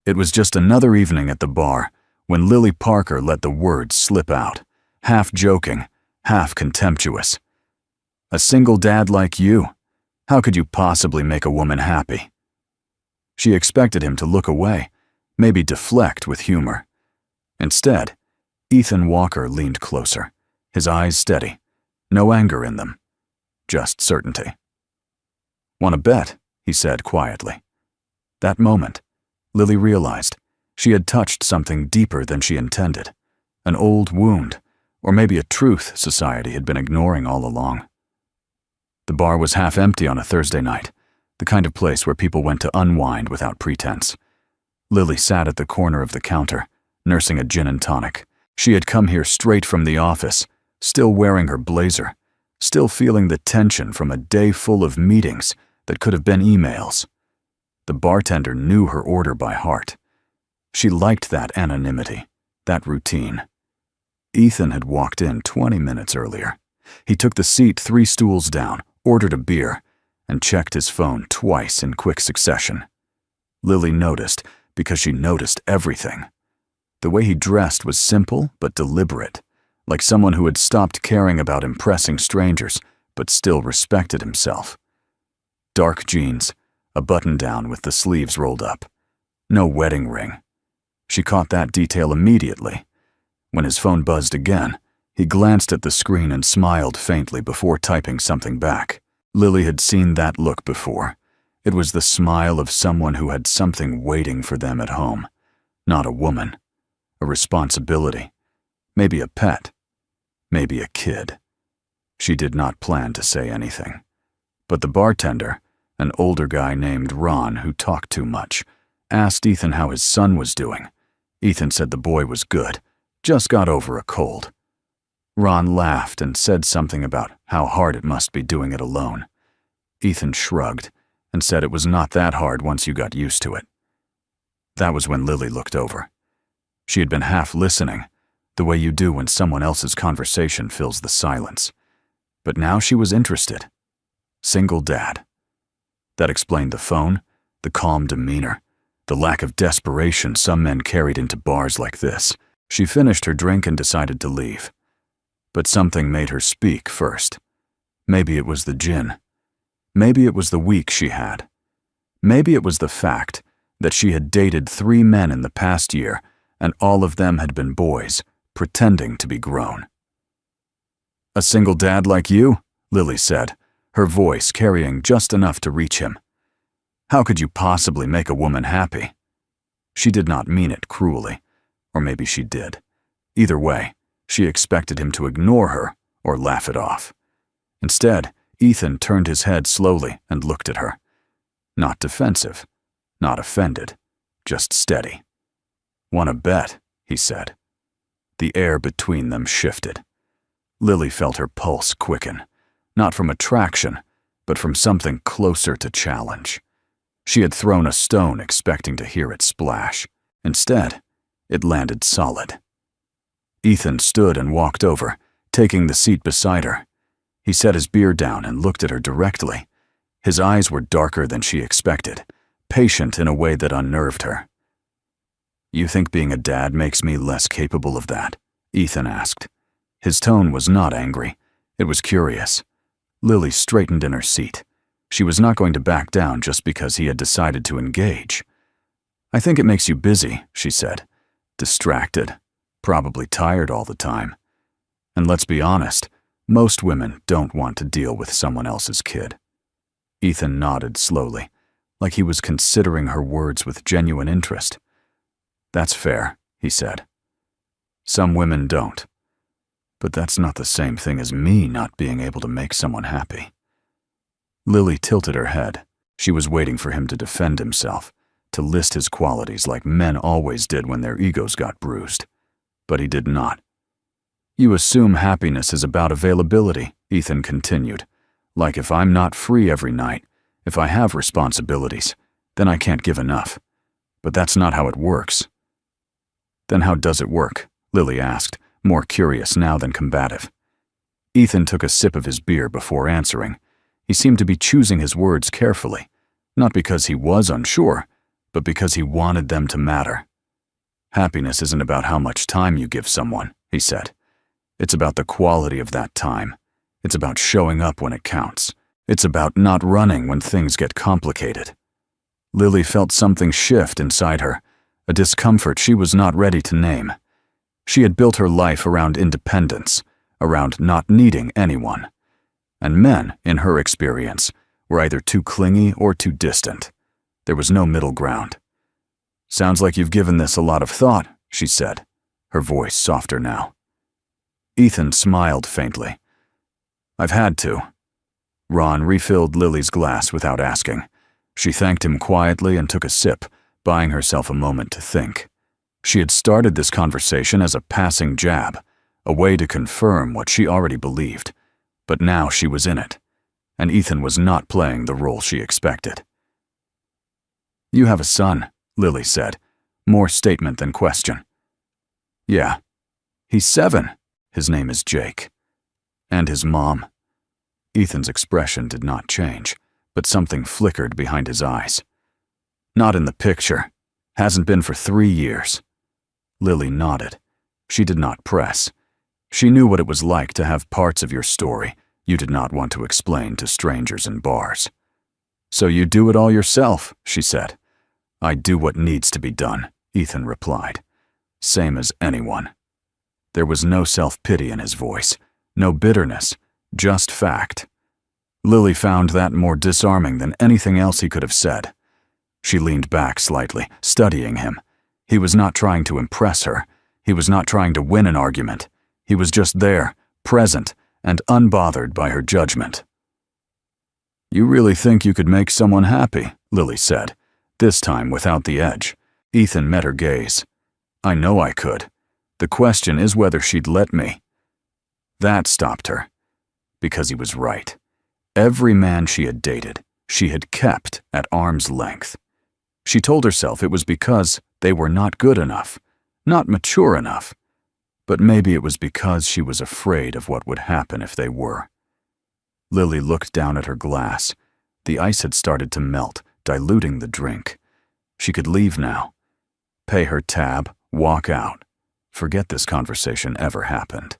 It was just another evening at the bar when Lily Parker let the words slip out, half joking, half contemptuous. "A single dad like you? How could you possibly make a woman happy?" She expected him to look away, maybe deflect with humor. Instead, Ethan Walker leaned closer, his eyes steady, no anger in them, just certainty. "Want to bet?" he said quietly. That moment, Lily realized she had touched something deeper than she intended, an old wound, or maybe a truth society had been ignoring all along. The bar was half empty on a Thursday night, the kind of place where people went to unwind without pretense. Lily sat at the corner of the counter, nursing a gin and tonic. She had come here straight from the office, still wearing her blazer, still feeling the tension from a day full of meetings that could have been emails. The bartender knew her order by heart. She liked that anonymity, that routine. Ethan had walked in 20 minutes earlier. He took the seat 3 stools down, ordered a beer, and checked his phone twice in quick succession. Lily noticed because she noticed everything. The way he dressed was simple but deliberate, like someone who had stopped caring about impressing strangers but still respected himself. Dark jeans, a button-down with the sleeves rolled up. No wedding ring. She caught that detail immediately. When his phone buzzed again, he glanced at the screen and smiled faintly before typing something back. Lily had seen that look before. It was the smile of someone who had something waiting for them at home. Not a woman. A responsibility. Maybe a pet. Maybe a kid. She did not plan to say anything. But the bartender, an older guy named Ron who talked too much, asked Ethan how his son was doing. Ethan said the boy was good, just got over a cold. Ron laughed and said something about how hard it must be doing it alone. Ethan shrugged and said it was not that hard once you got used to it. That was when Lily looked over. She had been half listening, the way you do when someone else's conversation fills the silence. But now she was interested. Single dad. That explained the phone, the calm demeanor, the lack of desperation some men carried into bars like this. She finished her drink and decided to leave. But something made her speak first. Maybe it was the gin. Maybe it was the week she had. Maybe it was the fact that she had dated 3 men in the past year and all of them had been boys, pretending to be grown. "A single dad like you?" Lily said, her voice carrying just enough to reach him. "How could you possibly make a woman happy?" She did not mean it cruelly, or maybe she did. Either way, she expected him to ignore her or laugh it off. Instead, Ethan turned his head slowly and looked at her. Not defensive, not offended, just steady. "Want to bet?" he said. The air between them shifted. Lily felt her pulse quicken, not from attraction, but from something closer to challenge. She had thrown a stone expecting to hear it splash. Instead, it landed solid. Ethan stood and walked over, taking the seat beside her. He set his beer down and looked at her directly. His eyes were darker than she expected, patient in a way that unnerved her. "You think being a dad makes me less capable of that?" Ethan asked. His tone was not angry. It was curious. Lily straightened in her seat. She was not going to back down just because he had decided to engage. "I think it makes you busy," she said. "Distracted. Probably tired all the time. And let's be honest, most women don't want to deal with someone else's kid." Ethan nodded slowly, like he was considering her words with genuine interest. "That's fair," he said. "Some women don't. But that's not the same thing as me not being able to make someone happy." Lily tilted her head. She was waiting for him to defend himself, to list his qualities like men always did when their egos got bruised. But he did not. "You assume happiness is about availability," Ethan continued. "Like if I'm not free every night, if I have responsibilities, then I can't give enough. But that's not how it works." "Then how does it work?" Lily asked, more curious now than combative. Ethan took a sip of his beer before answering. He seemed to be choosing his words carefully, not because he was unsure, but because he wanted them to matter. Happiness isn't about how much time you give someone, he said. It's about the quality of that time. It's about showing up when it counts. It's about not running when things get complicated. Lily felt something shift inside her, a discomfort she was not ready to name. She had built her life around independence, around not needing anyone. And men, in her experience, were either too clingy or too distant. There was no middle ground. "Sounds like you've given this a lot of thought," she said, her voice softer now. Ethan smiled faintly. "I've had to." Ron refilled Lily's glass without asking. She thanked him quietly and took a sip, buying herself a moment to think. She had started this conversation as a passing jab, a way to confirm what she already believed, but now she was in it, and Ethan was not playing the role she expected. "You have a son," Lily said, more statement than question. "Yeah. He's 7. His name is Jake. And his mom." Ethan's expression did not change, but something flickered behind his eyes. "Not in the picture. Hasn't been for 3 years." Lily nodded. She did not press. She knew what it was like to have parts of your story you did not want to explain to strangers in bars. "So you do it all yourself," she said. "I do what needs to be done," Ethan replied. "Same as anyone." There was no self-pity in his voice, no bitterness, just fact. Lily found that more disarming than anything else he could have said. She leaned back slightly, studying him. He was not trying to impress her. He was not trying to win an argument. He was just there, present, and unbothered by her judgment. "You really think you could make someone happy?" Lily said, this time without the edge. Ethan met her gaze. "I know I could. The question is whether she'd let me." That stopped her, because he was right. Every man she had dated, she had kept at arm's length. She told herself it was because they were not good enough, not mature enough, but maybe it was because she was afraid of what would happen if they were. Lily looked down at her glass. The ice had started to melt, diluting the drink. She could leave now. Pay her tab, walk out. Forget this conversation ever happened.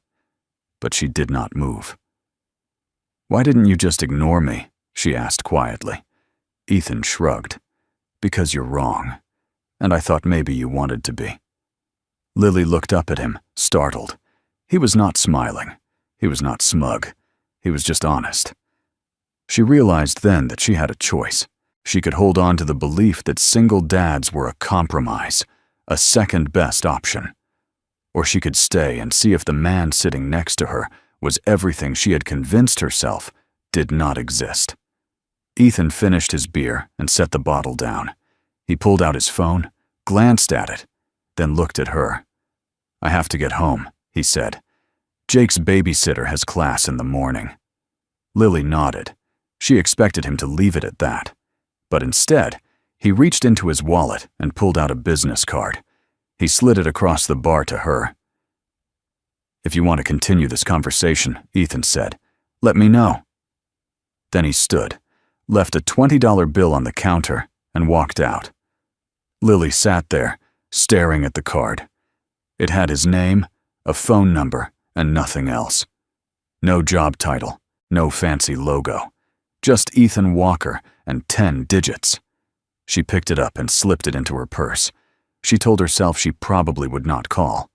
But she did not move. "Why didn't you just ignore me?" she asked quietly. Ethan shrugged. "Because you're wrong. And I thought maybe you wanted to be." Lily looked up at him, startled. He was not smiling. He was not smug. He was just honest. She realized then that she had a choice. She could hold on to the belief that single dads were a compromise, a second-best option. Or she could stay and see if the man sitting next to her was everything she had convinced herself did not exist. Ethan finished his beer and set the bottle down. He pulled out his phone, glanced at it, then looked at her. "I have to get home," he said. "Jake's babysitter has class in the morning." Lily nodded. She expected him to leave it at that. But instead, he reached into his wallet and pulled out a business card. He slid it across the bar to her. "If you want to continue this conversation," Ethan said, "let me know." Then he stood, left a $20 bill on the counter, and walked out. Lily sat there, staring at the card. It had his name, a phone number, and nothing else. No job title, no fancy logo. Just Ethan Walker and 10 digits. She picked it up and slipped it into her purse. She told herself she probably would not call,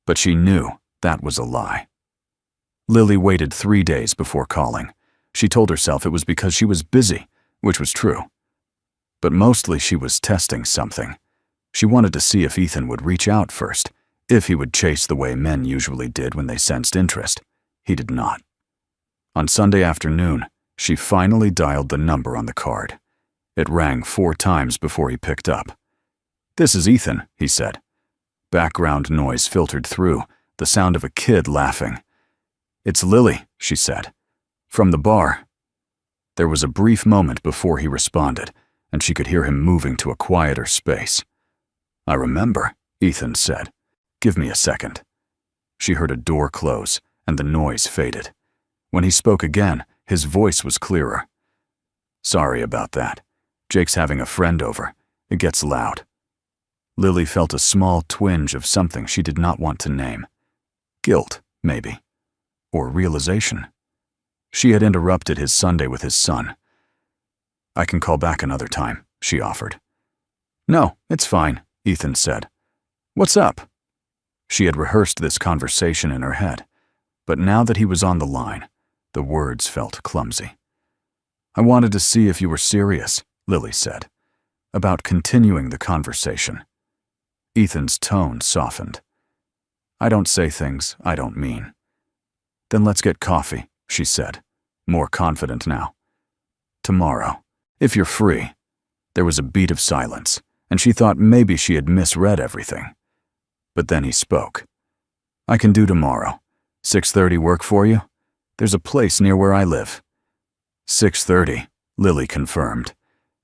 but she knew that was a lie. Lily waited 3 days before calling. She told herself it was because she was busy, which was true. But mostly she was testing something. She wanted to see if Ethan would reach out first, if he would chase the way men usually did when they sensed interest. He did not. On Sunday afternoon, she finally dialed the number on the card. It rang 4 times before he picked up. "This is Ethan," he said. Background noise filtered through, the sound of a kid laughing. "It's Lily," she said. "From the bar." There was a brief moment before he responded, and she could hear him moving to a quieter space. "I remember," Ethan said. "Give me a second." She heard a door close, and the noise faded. When he spoke again, his voice was clearer. "Sorry about that. Jake's having a friend over. It gets loud. Lily felt a small twinge of something she did not want to name. Guilt, maybe. Or realization. She had interrupted his Sunday with his son. "I can call back another time," she offered. "No, it's fine," Ethan said. "What's up?" She had rehearsed this conversation in her head, but now that he was on the line, the words felt clumsy. "I wanted to see if you were serious," Lily said, "about continuing the conversation." Ethan's tone softened. "I don't say things I don't mean." "Then let's get coffee," she said, more confident now. "Tomorrow, if you're free." There was a beat of silence, and she thought maybe she had misread everything. But then he spoke. "I can do tomorrow. 6:30 work for you? There's a place near where I live." 6:30, Lily confirmed.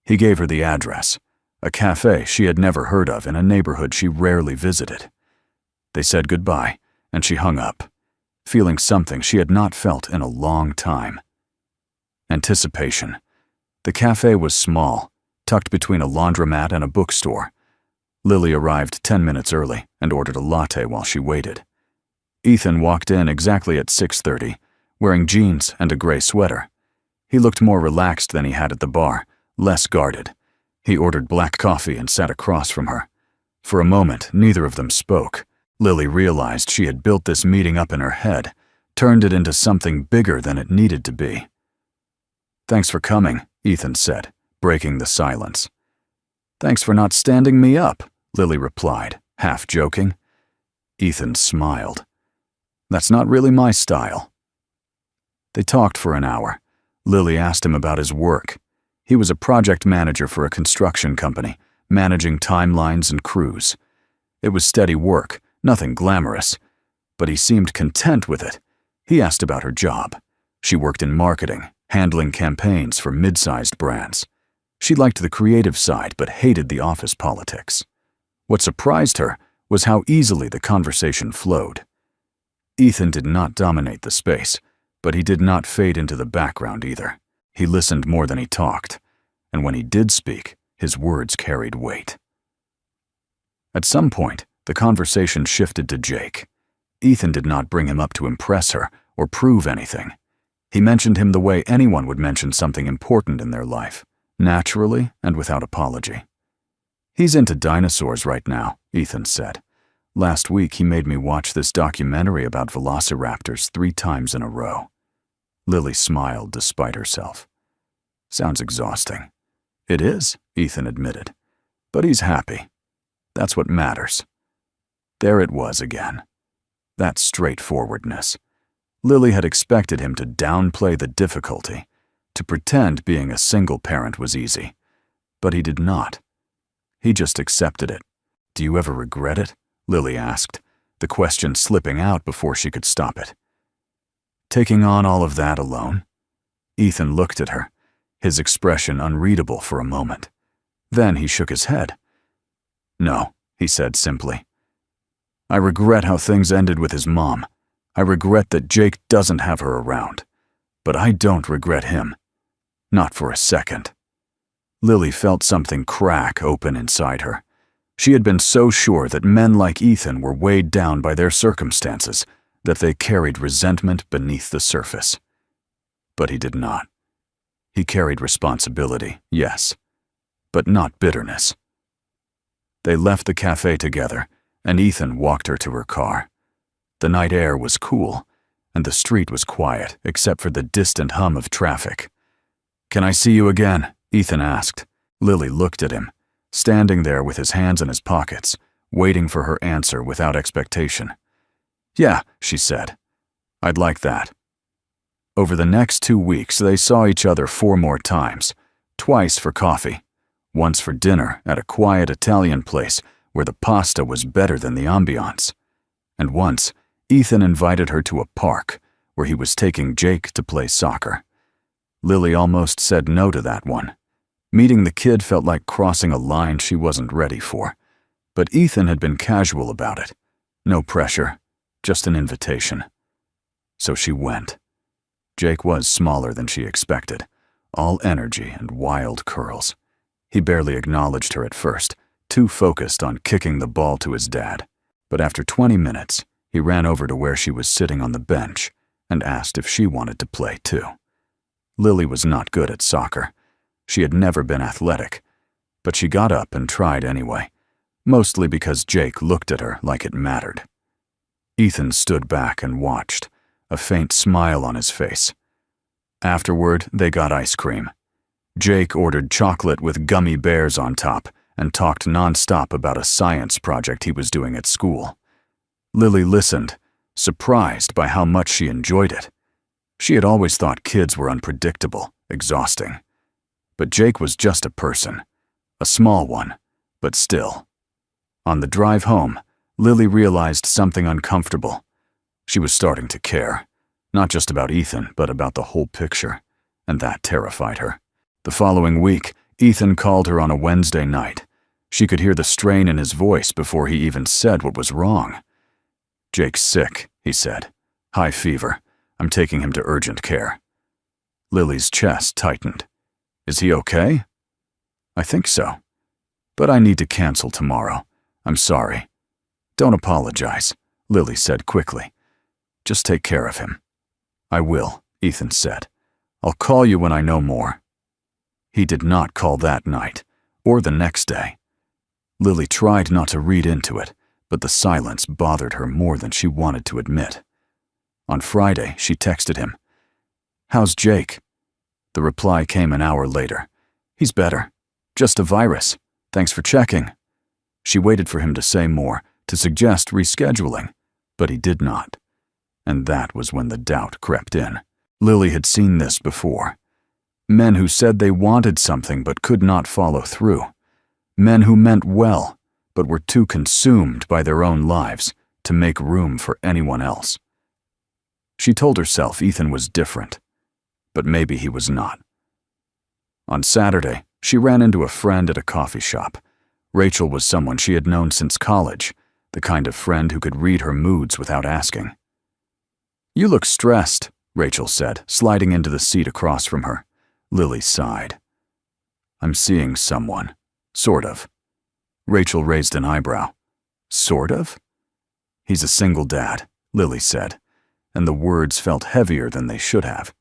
He gave her the address, a cafe she had never heard of in a neighborhood she rarely visited. They said goodbye, and she hung up, feeling something she had not felt in a long time. Anticipation. The cafe was small, tucked between a laundromat and a bookstore. Lily arrived 10 minutes early and ordered a latte while she waited. Ethan walked in exactly at 6:30, wearing jeans and a gray sweater. He looked more relaxed than he had at the bar, less guarded. He ordered black coffee and sat across from her. For a moment, neither of them spoke. Lily realized she had built this meeting up in her head, turned it into something bigger than it needed to be. "Thanks for coming," Ethan said, breaking the silence. "Thanks for not standing me up," Lily replied, half joking. Ethan smiled. "That's not really my style." They talked for an hour. Lily asked him about his work. He was a project manager for a construction company, managing timelines and crews. It was steady work, nothing glamorous, but he seemed content with it. He asked about her job. She worked in marketing, handling campaigns for mid-sized brands. She liked the creative side but hated the office politics. What surprised her was how easily the conversation flowed. Ethan did not dominate the space, but he did not fade into the background either. He listened more than he talked, and when he did speak, his words carried weight. At some point, the conversation shifted to Jake. Ethan did not bring him up to impress her or prove anything. He mentioned him the way anyone would mention something important in their life, naturally and without apology. "He's into dinosaurs right now," Ethan said. "Last week he made me watch this documentary about velociraptors 3 times in a row." Lily smiled despite herself. "Sounds exhausting." "It is," Ethan admitted. "But he's happy. That's what matters." There it was again. That straightforwardness. Lily had expected him to downplay the difficulty, to pretend being a single parent was easy. But he did not. He just accepted it. "Do you ever regret it?" Lily asked, the question slipping out before she could stop it. "Taking on all of that alone?" Ethan looked at her, his expression unreadable for a moment. Then he shook his head. "No," he said simply. "I regret how things ended with his mom. I regret that Jake doesn't have her around. But I don't regret him. Not for a second." Lily felt something crack open inside her. She had been so sure that men like Ethan were weighed down by their circumstances, that they carried resentment beneath the surface. But he did not. He carried responsibility, yes, but not bitterness. They left the cafe together, and Ethan walked her to her car. The night air was cool, and the street was quiet except for the distant hum of traffic. "Can I see you again?" Ethan asked. Lily looked at him, standing there with his hands in his pockets, waiting for her answer without expectation. "Yeah," she said. "I'd like that." Over the next 2 weeks, they saw each other 4 more times, twice for coffee, once for dinner at a quiet Italian place where the pasta was better than the ambiance, and once Ethan invited her to a park where he was taking Jake to play soccer. Lily almost said no to that one. Meeting the kid felt like crossing a line she wasn't ready for, but Ethan had been casual about it. No pressure, just an invitation. So she went. Jake was smaller than she expected, all energy and wild curls. He barely acknowledged her at first, too focused on kicking the ball to his dad. But after 20 minutes, he ran over to where she was sitting on the bench and asked if she wanted to play too. Lily was not good at soccer. She had never been athletic, but she got up and tried anyway, mostly because Jake looked at her like it mattered. Ethan stood back and watched, a faint smile on his face. Afterward, they got ice cream. Jake ordered chocolate with gummy bears on top and talked nonstop about a science project he was doing at school. Lily listened, surprised by how much she enjoyed it. She had always thought kids were unpredictable, exhausting. But Jake was just a person, a small one, but still. On the drive home, Lily realized something uncomfortable. She was starting to care, not just about Ethan, but about the whole picture, and that terrified her. The following week, Ethan called her on a Wednesday night. She could hear the strain in his voice before he even said what was wrong. "Jake's sick," he said. "High fever. I'm taking him to urgent care." Lily's chest tightened. "Is he okay?" "I think so. But I need to cancel tomorrow. I'm sorry." "Don't apologize," Lily said quickly. "Just take care of him." "I will," Ethan said. "I'll call you when I know more." He did not call that night, or the next day. Lily tried not to read into it, but the silence bothered her more than she wanted to admit. On Friday, she texted him, "How's Jake?" The reply came an hour later. "He's better. Just a virus. Thanks for checking." She waited for him to say more, to suggest rescheduling, but he did not. And that was when the doubt crept in. Lily had seen this before. Men who said they wanted something but could not follow through. Men who meant well, but were too consumed by their own lives to make room for anyone else. She told herself Ethan was different, but maybe he was not. On Saturday, she ran into a friend at a coffee shop. Rachel was someone she had known since college, the kind of friend who could read her moods without asking. "You look stressed," Rachel said, sliding into the seat across from her. Lily sighed. "I'm seeing someone. Sort of." Rachel raised an eyebrow. "Sort of?" "He's a single dad," Lily said, and the words felt heavier than they should have.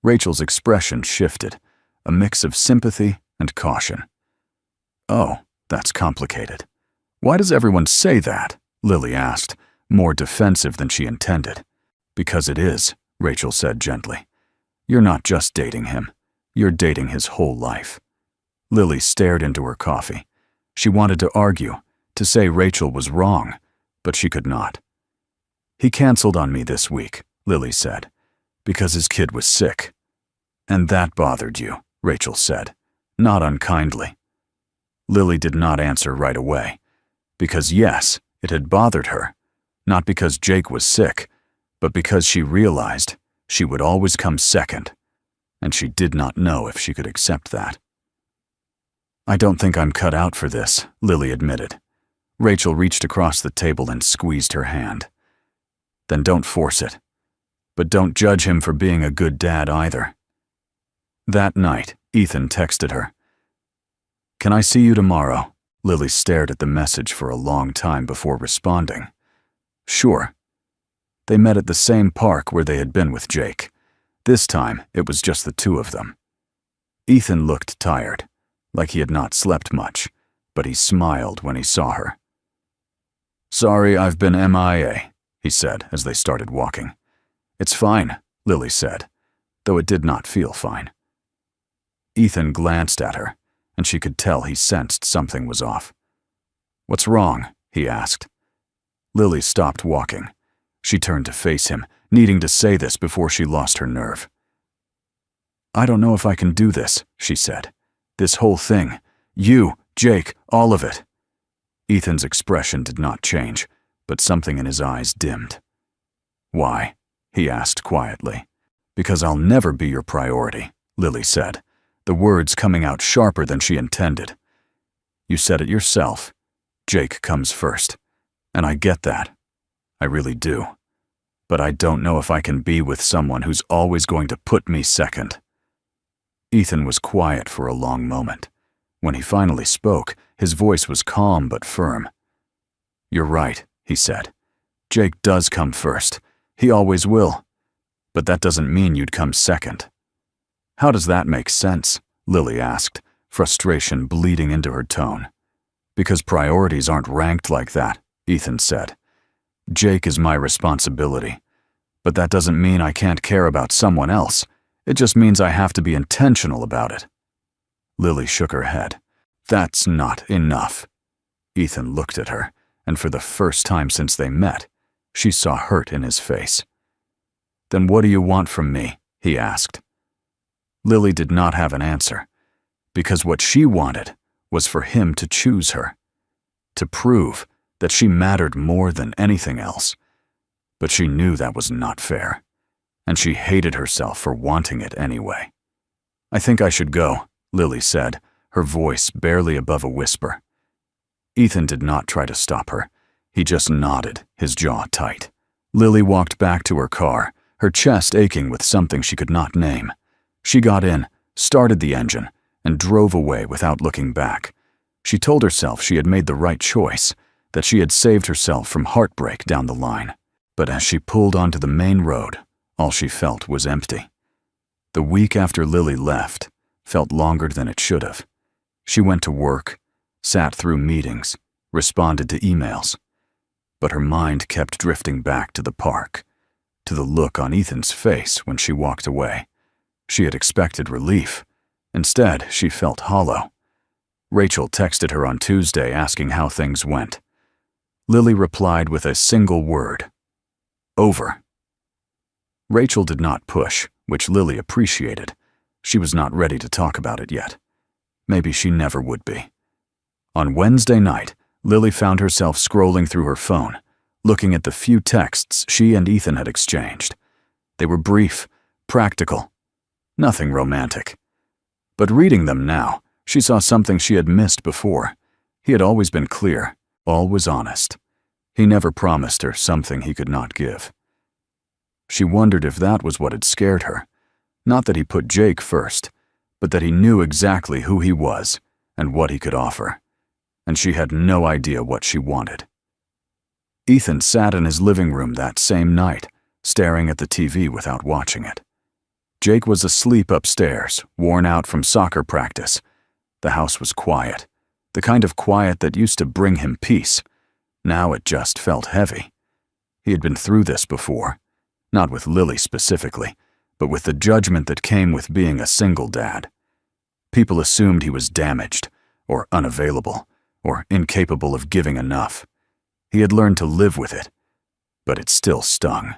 Rachel's expression shifted, a mix of sympathy and caution. "Oh, that's complicated. Why does everyone say that?" Lily asked, more defensive than she intended. "Because it is," Rachel said gently. "You're not just dating him. You're dating his whole life." Lily stared into her coffee. She wanted to argue, to say Rachel was wrong, but she could not. "He canceled on me this week," Lily said, "because his kid was sick." "And that bothered you," Rachel said, not unkindly. Lily did not answer right away, because yes, it had bothered her, not because Jake was sick, but because she realized she would always come second, and she did not know if she could accept that. "I don't think I'm cut out for this," Lily admitted. Rachel reached across the table and squeezed her hand. "Then don't force it. But don't judge him for being a good dad either." That night, Ethan texted her. "Can I see you tomorrow?" Lily stared at the message for a long time before responding. "Sure." They met at the same park where they had been with Jake. This time, it was just the two of them. Ethan looked tired, like he had not slept much, but he smiled when he saw her. "Sorry, I've been MIA, he said as they started walking. "It's fine," Lily said, though it did not feel fine. Ethan glanced at her, and she could tell he sensed something was off. "What's wrong?" he asked. Lily stopped walking. She turned to face him, needing to say this before she lost her nerve. "I don't know if I can do this," she said. "This whole thing. You, Jake, all of it." Ethan's expression did not change, but something in his eyes dimmed. "Why?" he asked quietly. "Because I'll never be your priority," Lily said, the words coming out sharper than she intended. "You said it yourself. Jake comes first, and I get that. I really do. But I don't know if I can be with someone who's always going to put me second." Ethan was quiet for a long moment. When he finally spoke, his voice was calm but firm. "You're right," he said. "Jake does come first. He always will. But that doesn't mean you'd come second." "How does that make sense?" Lily asked, frustration bleeding into her tone. "Because priorities aren't ranked like that," Ethan said. "Jake is my responsibility. But that doesn't mean I can't care about someone else. It just means I have to be intentional about it." Lily shook her head. "That's not enough." Ethan looked at her, and for the first time since they met, she saw hurt in his face. "Then what do you want from me?" he asked. Lily did not have an answer, because what she wanted was for him to choose her, to prove that she mattered more than anything else. But she knew that was not fair, and she hated herself for wanting it anyway. "I think I should go," Lily said, her voice barely above a whisper. Ethan did not try to stop her. He just nodded, his jaw tight. Lily walked back to her car, her chest aching with something she could not name. She got in, started the engine, and drove away without looking back. She told herself she had made the right choice, that she had saved herself from heartbreak down the line. But as she pulled onto the main road, all she felt was empty. The week after Lily left felt longer than it should have. She went to work, sat through meetings, responded to emails. But her mind kept drifting back to the park, to the look on Ethan's face when she walked away. She had expected relief. Instead, she felt hollow. Rachel texted her on Tuesday asking how things went. Lily replied with a single word: "Over." Rachel did not push, which Lily appreciated. She was not ready to talk about it yet. Maybe she never would be. On Wednesday night, Lily found herself scrolling through her phone, looking at the few texts she and Ethan had exchanged. They were brief, practical, nothing romantic. But reading them now, she saw something she had missed before. He had always been clear, always honest. He never promised her something he could not give. She wondered if that was what had scared her. Not that he put Jake first, but that he knew exactly who he was and what he could offer. And she had no idea what she wanted. Ethan sat in his living room that same night, staring at the TV without watching it. Jake was asleep upstairs, worn out from soccer practice. The house was quiet, the kind of quiet that used to bring him peace. Now it just felt heavy. He had been through this before, not with Lily specifically, but with the judgment that came with being a single dad. People assumed he was damaged, or unavailable, or incapable of giving enough. He had learned to live with it, but it still stung.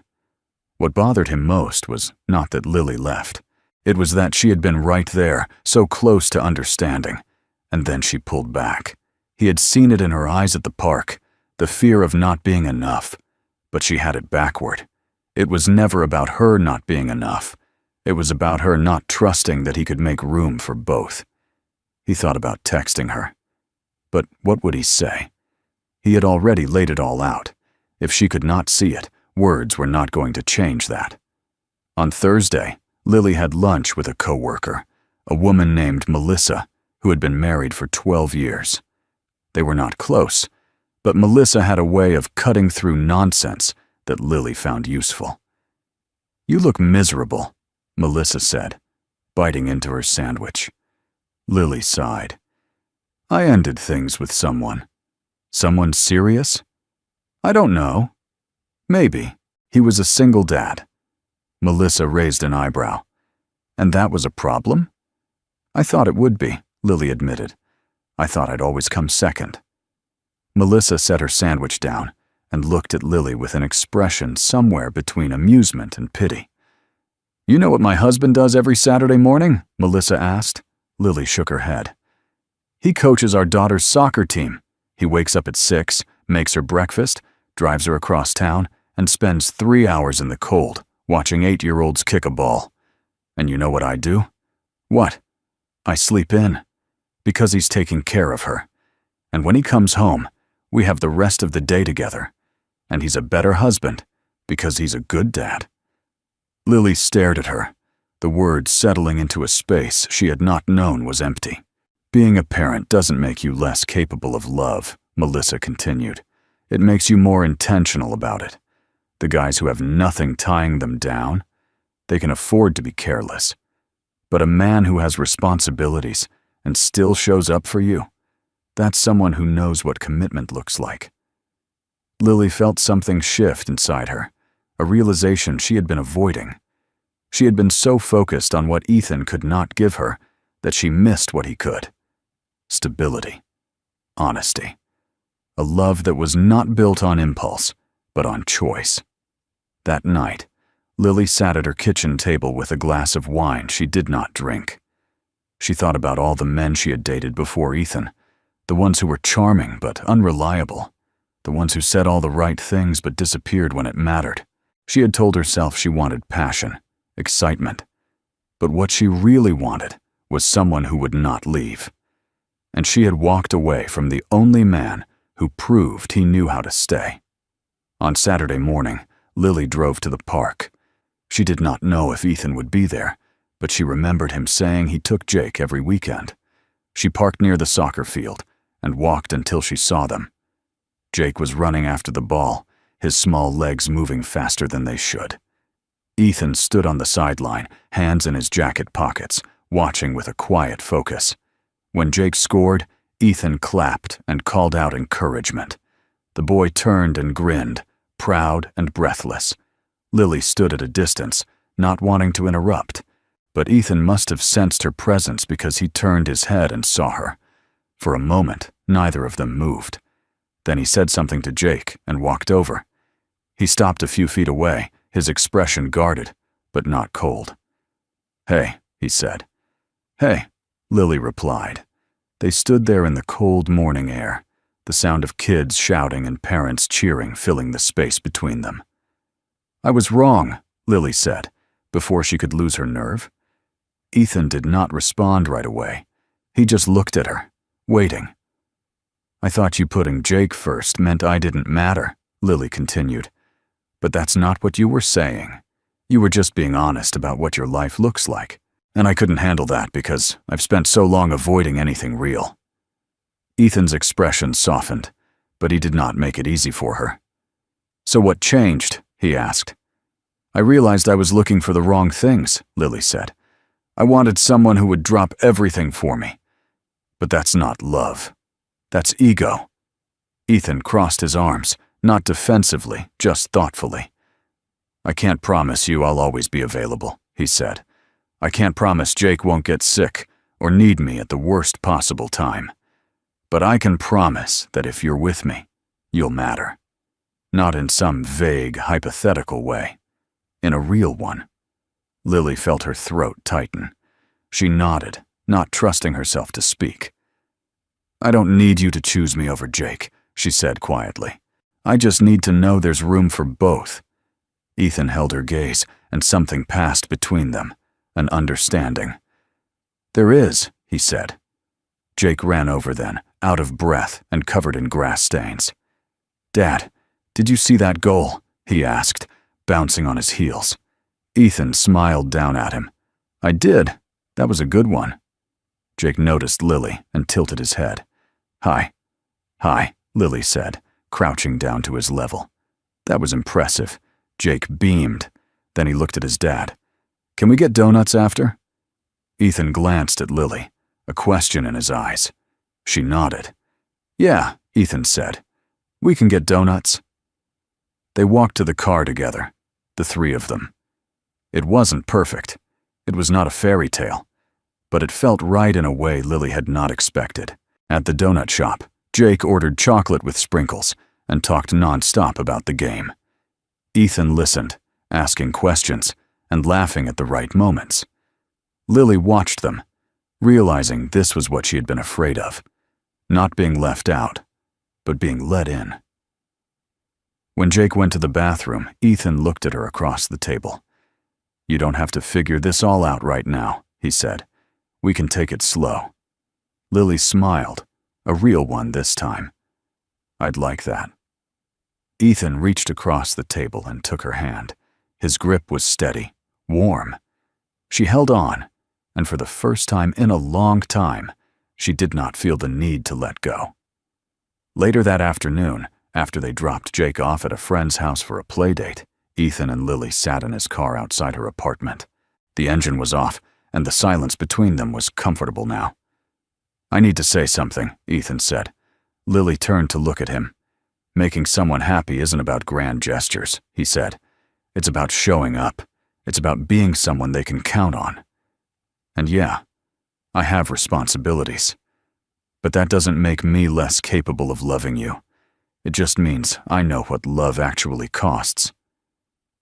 What bothered him most was not that Lily left. It was that she had been right there, so close to understanding, and then she pulled back. He had seen it in her eyes at the park, the fear of not being enough, but she had it backward. It was never about her not being enough. It was about her not trusting that he could make room for both. He thought about texting her. But what would he say? He had already laid it all out. If she could not see it, words were not going to change that. On Thursday, Lily had lunch with a coworker, a woman named Melissa, who had been married for 12 years. They were not close, but Melissa had a way of cutting through nonsense that Lily found useful. "You look miserable," Melissa said, biting into her sandwich. Lily sighed. "I ended things with someone. Someone serious? I don't know. Maybe. He was a single dad." Melissa raised an eyebrow. "And that was a problem?" "I thought it would be," Lily admitted. "I thought I'd always come second." Melissa set her sandwich down and looked at Lily with an expression somewhere between amusement and pity. "You know what my husband does every Saturday morning?" Melissa asked. Lily shook her head. "He coaches our daughter's soccer team. He wakes up at 6, makes her breakfast, drives her across town, and spends 3 hours in the cold watching 8-year-olds kick a ball. And you know what I do?" "What?" "I sleep in, because he's taking care of her. And when he comes home, we have the rest of the day together. And he's a better husband, because he's a good dad." Lily stared at her, the words settling into a space she had not known was empty. Being a parent doesn't make you less capable of love, Melissa continued. It makes you more intentional about it. The guys who have nothing tying them down, they can afford to be careless. But a man who has responsibilities and still shows up for you, that's someone who knows what commitment looks like. Lily felt something shift inside her, a realization she had been avoiding. She had been so focused on what Ethan could not give her that she missed what he could. Stability. Honesty. A love that was not built on impulse, but on choice. That night, Lily sat at her kitchen table with a glass of wine she did not drink. She thought about all the men she had dated before Ethan, the ones who were charming but unreliable, the ones who said all the right things but disappeared when it mattered. She had told herself she wanted passion, excitement, but what she really wanted was someone who would not leave. And she had walked away from the only man who proved he knew how to stay. On Saturday morning, Lily drove to the park. She did not know if Ethan would be there, but she remembered him saying he took Jake every weekend. She parked near the soccer field and walked until she saw them. Jake was running after the ball, his small legs moving faster than they should. Ethan stood on the sideline, hands in his jacket pockets, watching with a quiet focus. When Jake scored, Ethan clapped and called out encouragement. The boy turned and grinned, proud and breathless. Lily stood at a distance, not wanting to interrupt, but Ethan must have sensed her presence because he turned his head and saw her. For a moment, neither of them moved. Then he said something to Jake and walked over. He stopped a few feet away, his expression guarded, but not cold. "Hey," he said. "Hey," Lily replied. They stood there in the cold morning air, the sound of kids shouting and parents cheering filling the space between them. "I was wrong," Lily said, before she could lose her nerve. Ethan did not respond right away. He just looked at her, waiting. "I thought you putting Jake first meant I didn't matter," Lily continued. "But that's not what you were saying. You were just being honest about what your life looks like. And I couldn't handle that because I've spent so long avoiding anything real." Ethan's expression softened, but he did not make it easy for her. "So what changed?" he asked. "I realized I was looking for the wrong things," Lily said. "I wanted someone who would drop everything for me. But that's not love. That's ego." Ethan crossed his arms, not defensively, just thoughtfully. "I can't promise you I'll always be available," he said. "I can't promise Jake won't get sick or need me at the worst possible time. But I can promise that if you're with me, you'll matter. Not in some vague, hypothetical way. In a real one." Lily felt her throat tighten. She nodded, not trusting herself to speak. "I don't need you to choose me over Jake," she said quietly. "I just need to know there's room for both." Ethan held her gaze, and something passed between them, an understanding. "There is," he said. Jake ran over then, out of breath and covered in grass stains. "Dad, did you see that goal?" he asked, bouncing on his heels. Ethan smiled down at him. "I did. That was a good one." Jake noticed Lily and tilted his head. "Hi." "Hi," Lily said, crouching down to his level. That was impressive. Jake beamed. Then he looked at his dad. "Can we get donuts after?" Ethan glanced at Lily, a question in his eyes. She nodded. "Yeah," Ethan said. "We can get donuts." They walked to the car together, the three of them. It wasn't perfect. It was not a fairy tale. But it felt right in a way Lily had not expected. At the donut shop, Jake ordered chocolate with sprinkles and talked nonstop about the game. Ethan listened, asking questions and laughing at the right moments. Lily watched them, realizing this was what she had been afraid of. Not being left out, but being let in. When Jake went to the bathroom, Ethan looked at her across the table. "You don't have to figure this all out right now," he said. "We can take it slow." Lily smiled, a real one this time. "I'd like that." Ethan reached across the table and took her hand. His grip was steady, warm. She held on, and for the first time in a long time, she did not feel the need to let go. Later that afternoon, after they dropped Jake off at a friend's house for a playdate, Ethan and Lily sat in his car outside her apartment. The engine was off, and the silence between them was comfortable now. "I need to say something," Ethan said. Lily turned to look at him. "Making someone happy isn't about grand gestures," he said. "It's about showing up. It's about being someone they can count on. And yeah, I have responsibilities. But that doesn't make me less capable of loving you. It just means I know what love actually costs."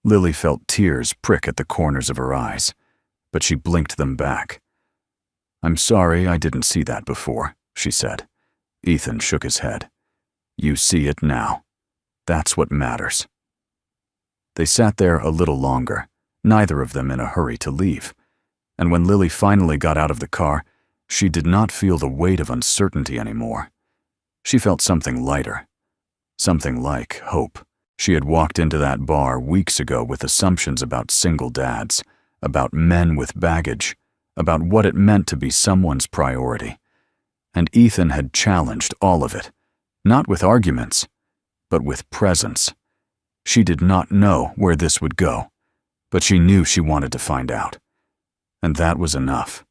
Lily felt tears prick at the corners of her eyes, but she blinked them back. "I'm sorry I didn't see that before," she said. Ethan shook his head. "You see it now. That's what matters." They sat there a little longer, neither of them in a hurry to leave. And when Lily finally got out of the car, she did not feel the weight of uncertainty anymore. She felt something lighter, something like hope. She had walked into that bar weeks ago with assumptions about single dads, about men with baggage, about what it meant to be someone's priority. And Ethan had challenged all of it, not with arguments, but with presence. She did not know where this would go, but she knew she wanted to find out. And that was enough.